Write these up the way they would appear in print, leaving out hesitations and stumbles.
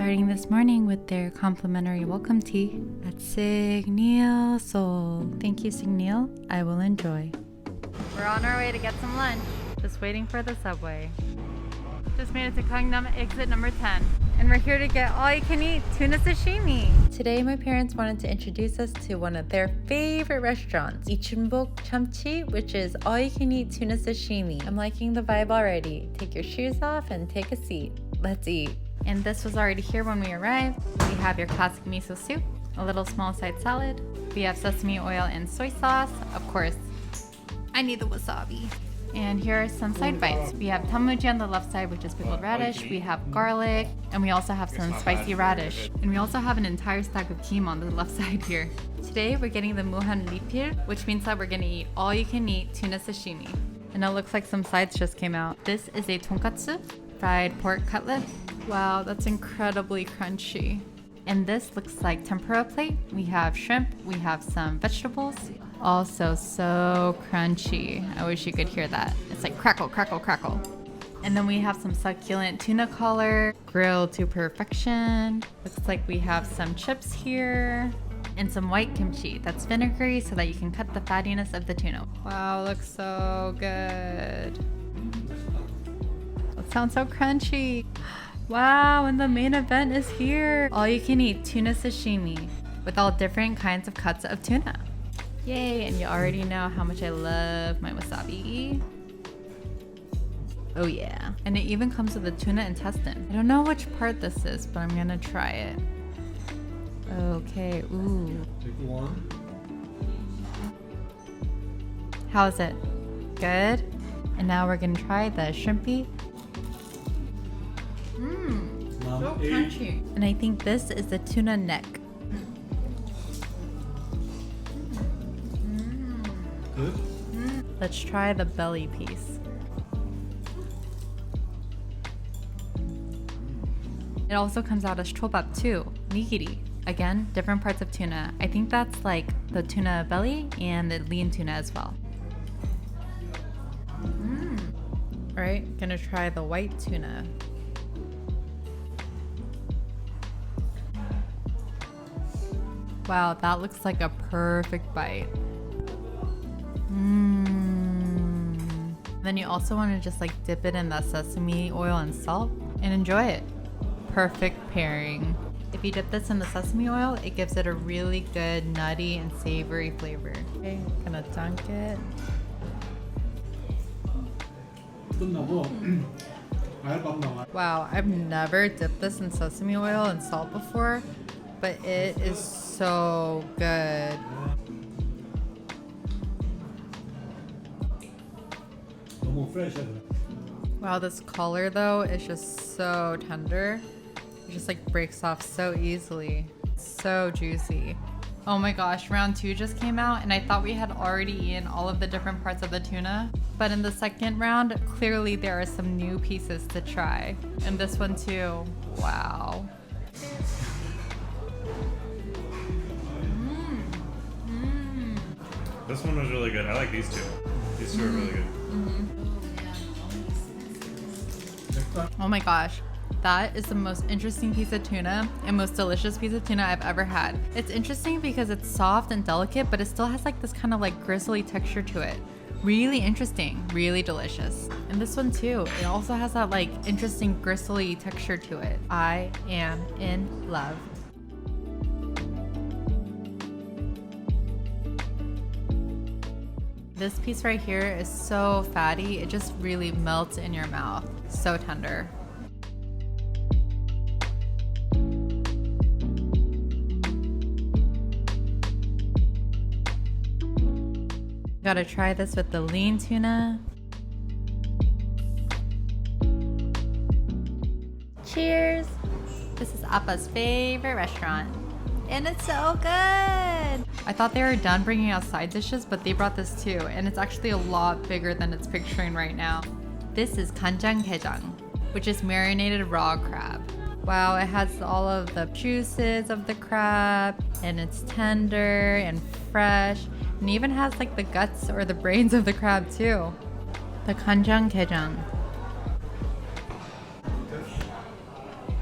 starting this morning with their complimentary welcome tea at Seoul Seoul. Thank you, Seoul. I will enjoy. We're on our way to get some lunch. Just waiting for the subway. Just made it to Gangnam exit number 10. And we're here to get all-you-can-eat tuna sashimi. Today, my parents wanted to introduce us to one of their favorite restaurants, Ichunbok Chamchi, which is all-you-can-eat tuna sashimi. I'm liking the vibe already. Take your shoes off and take a seat. Let's eat. And this was already here when we arrived. We have your classic miso soup, a little small side salad. We have sesame oil and soy sauce. Of course, I need the wasabi. And here are some side bites. We have tamuji on the left side, which is pickled radish. We have garlic, and we also have some spicy radish. And we also have an entire stack of kim on the left side here. Today, we're getting the muhan lipil, which means that we're gonna eat all-you-can-eat tuna sashimi. And it looks like some sides just came out. This is a tonkatsu, fried pork cutlet. Wow, that's incredibly crunchy. And this looks like tempura plate. We have shrimp, we have some vegetables. Also so crunchy. I wish you could hear that. It's like crackle, crackle, crackle. And then we have some succulent tuna collar, grilled to perfection. Looks like we have some chips here and some white kimchi that's vinegary so that you can cut the fattiness of the tuna. Wow, looks so good. That sounds so crunchy. Wow, and the main event is here. All you can eat tuna sashimi with all different kinds of cuts of tuna. Yay, and you already know how much I love my wasabi. Oh yeah. And it even comes with a tuna intestine. I don't know which part this is, but I'm gonna try it. Okay, ooh. Take one. How is it? Good? And now we're gonna try the shrimpy. Mmm, so crunchy. And I think this is the tuna neck. Good. Let's try the belly piece. It also comes out as chobap too, nigiri. Again, different parts of tuna. I think that's like the tuna belly and the lean tuna as well. All right, gonna try the white tuna. Wow, that looks like a perfect bite. Then you also want to just like dip it in that sesame oil and salt and enjoy it. Perfect pairing. If you dip this in the sesame oil, it gives it a really good nutty and savory flavor. Okay, gonna dunk it. Wow, I've never dipped this in sesame oil and salt before, but it is so good. Wow, this collar though is just so tender. It just like breaks off so easily. So juicy. Oh my gosh, round 2 just came out and I thought we had already eaten all of the different parts of the tuna. But in the second round, clearly there are some new pieces to try. And this one too, wow. This one was really good. I like these two. These two are really good. Oh my gosh, that is the most interesting piece of tuna and most delicious piece of tuna I've ever had. It's interesting because it's soft and delicate, but it still has like this kind of like gristly texture to it. Really interesting, really delicious. And this one too, it also has that like interesting gristly texture to it. I am in love. This piece right here is so fatty, it just really melts in your mouth. So tender. Gotta try this with the lean tuna. Cheers! This is Appa's favorite restaurant. And it's so good! I thought they were done bringing out side dishes, but they brought this too, and it's actually a lot bigger than it's picturing right now. This is kanjanggejang, which is marinated raw crab. Wow, it has all of the juices of the crab, and it's tender and fresh, and even has like the guts or the brains of the crab too. The kanjanggejang.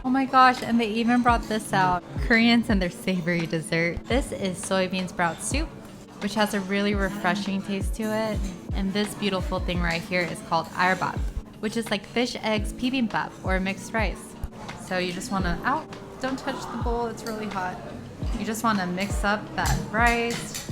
Oh my gosh, and they even brought this out. Koreans and their savory dessert. This is soybean sprout soup, which has a really refreshing taste to it. And this beautiful thing right here is called arbap, which is like fish, eggs, bibimbap, or mixed rice. So you just wanna, ow, don't touch the bowl, it's really hot. You just wanna mix up that rice,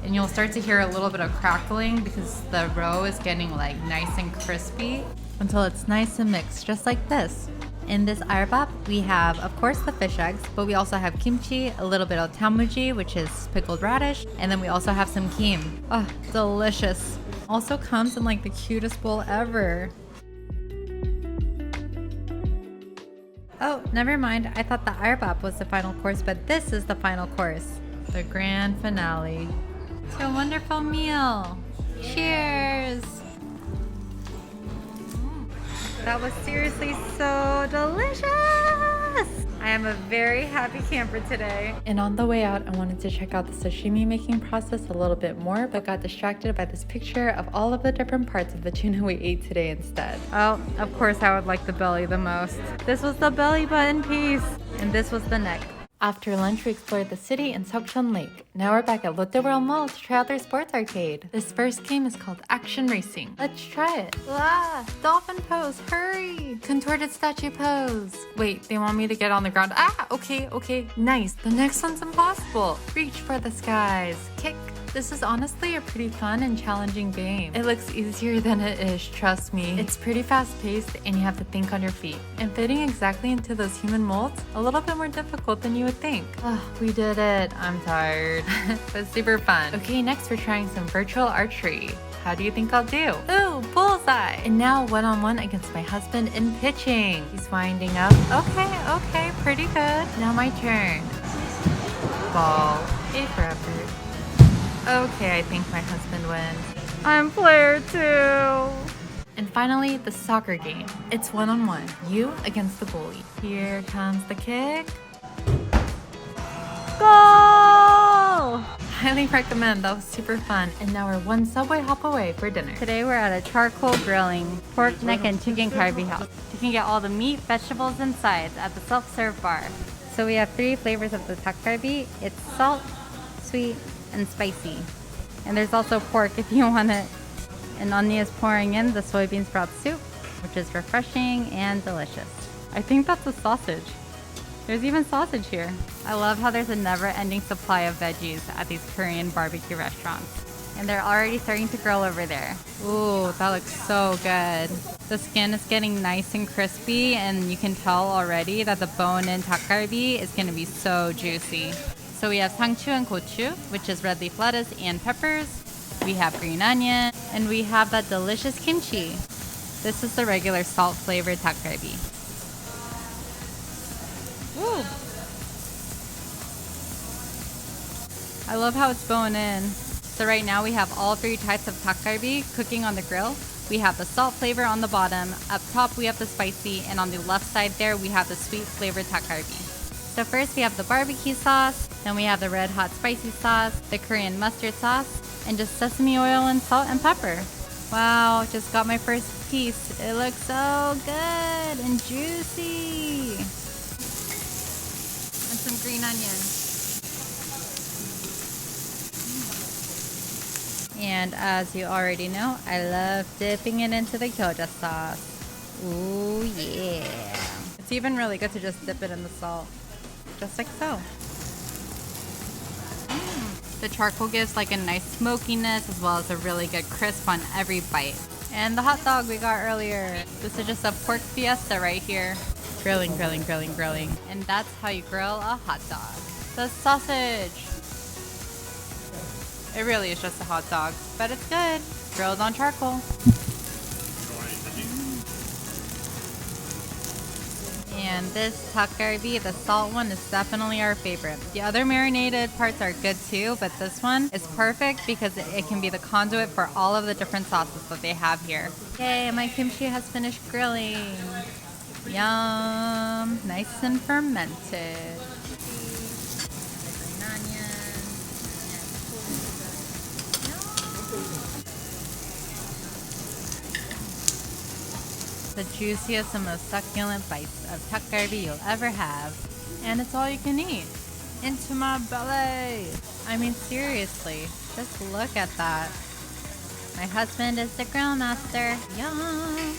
and you'll start to hear a little bit of crackling because the roe is getting like nice and crispy until it's nice and mixed, just like this. In this arbap, we have, of course, the fish eggs, but we also have kimchi, a little bit of tamuji, which is pickled radish, and then we also have some kim. Oh, delicious. Also comes in like the cutest bowl ever. Oh, never mind. I thought the arbap was the final course, but this is the final course. The grand finale. To a wonderful meal. Cheers! That was seriously so delicious! I am a very happy camper today. And on the way out, I wanted to check out the sashimi making process a little bit more, but got distracted by this picture of all of the different parts of the tuna we ate today instead. Oh, of course I would like the belly the most. This was the belly button piece, and this was the neck. After lunch, we explored the city and Seokcheon Lake. Now we're back at Lotte World Mall to try out their sports arcade. This first game is called Action Racing. Let's try it. Ah, dolphin pose, hurry! Contorted statue pose. Wait, they want me to get on the ground. Ah, okay, nice. The next one's impossible. Reach for the skies. Kick. This is honestly a pretty fun and challenging game. It looks easier than it is, trust me. It's pretty fast-paced and you have to think on your feet. And fitting exactly into those human molds, a little bit more difficult than you would think. Oh, we did it. I'm tired. But super fun. Okay, next we're trying some virtual archery. How do you think I'll do? Ooh, bullseye! And now one-on-one against my husband in pitching. He's winding up. Okay, pretty good. Now my turn. Ball. A for effort. Okay, I think my husband wins. I'm player 2. And finally, the soccer game. It's one-on-one. You against the goalie. Here comes the kick. Goal! Highly recommend. That was super fun. And now we're one subway hop away for dinner. Today we're at a charcoal grilling pork neck and chicken Kalbi house. You can get all the meat, vegetables, and sides at the self-serve bar. So we have 3 flavors of the Kalbi. It's salt, sweet, and spicy. And there's also pork if you want it. And Onni is pouring in the soybean sprout soup, which is refreshing and delicious. I think that's a sausage. There's even sausage here. I love how there's a never-ending supply of veggies at these Korean barbecue restaurants. And they're already starting to grill over there. Ooh, that looks so good. The skin is getting nice and crispy, and you can tell already that the bone-in 닭갈비 is gonna be so juicy. So we have sangchu and gochu, which is red leaf lettuce and peppers. We have green onion, and we have that delicious kimchi. This is the regular salt-flavored 닭갈비. Ooh. I love how it's bone in. So right now we have all 3 types of 닭갈비 cooking on the grill. We have the salt flavor on the bottom, up top we have the spicy, and on the left side there we have the sweet flavored 닭갈비. So first we have the barbecue sauce, then we have the red hot spicy sauce, the Korean mustard sauce, and just sesame oil and salt and pepper. Wow, just got my first piece. It looks so good and juicy. And some green onion. And as you already know, I love dipping it into the gyoza sauce. Ooh yeah. It's even really good to just dip it in the salt. Just like so. The charcoal gives like a nice smokiness as well as a really good crisp on every bite. And the hot dog we got earlier. This is just a pork fiesta right here. Grilling. And that's how you grill a hot dog. The sausage. It really is just a hot dog, but it's good. Grilled on charcoal. And this 닭갈비, the salt one, is definitely our favorite. The other marinated parts are good too, but this one is perfect because it can be the conduit for all of the different sauces that they have here. Yay, my kimchi has finished grilling. Yum, nice and fermented. The juiciest and most succulent bites of Kalbi you'll ever have. And it's all you can eat. Into my belly! I mean, seriously, just look at that. My husband is the grill master. Yum!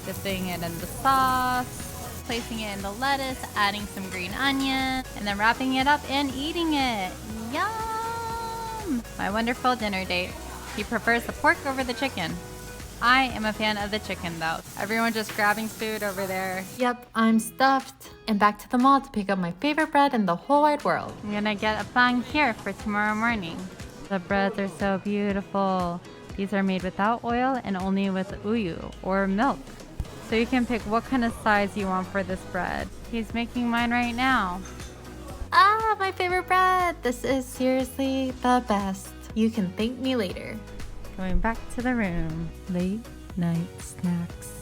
Dipping it in the sauce, placing it in the lettuce, adding some green onion, and then wrapping it up and eating it. Yum! My wonderful dinner date. He prefers the pork over the chicken. I am a fan of the chicken though. Everyone just grabbing food over there. Yep, I'm stuffed. And back to the mall to pick up my favorite bread in the whole wide world. I'm gonna get a bang here for tomorrow morning. The breads are so beautiful. These are made without oil and only with uyu or milk. So you can pick what kind of size you want for this bread. He's making mine right now. Ah, my favorite bread. This is seriously the best. You can thank me later. Going back to the room. Late night snacks.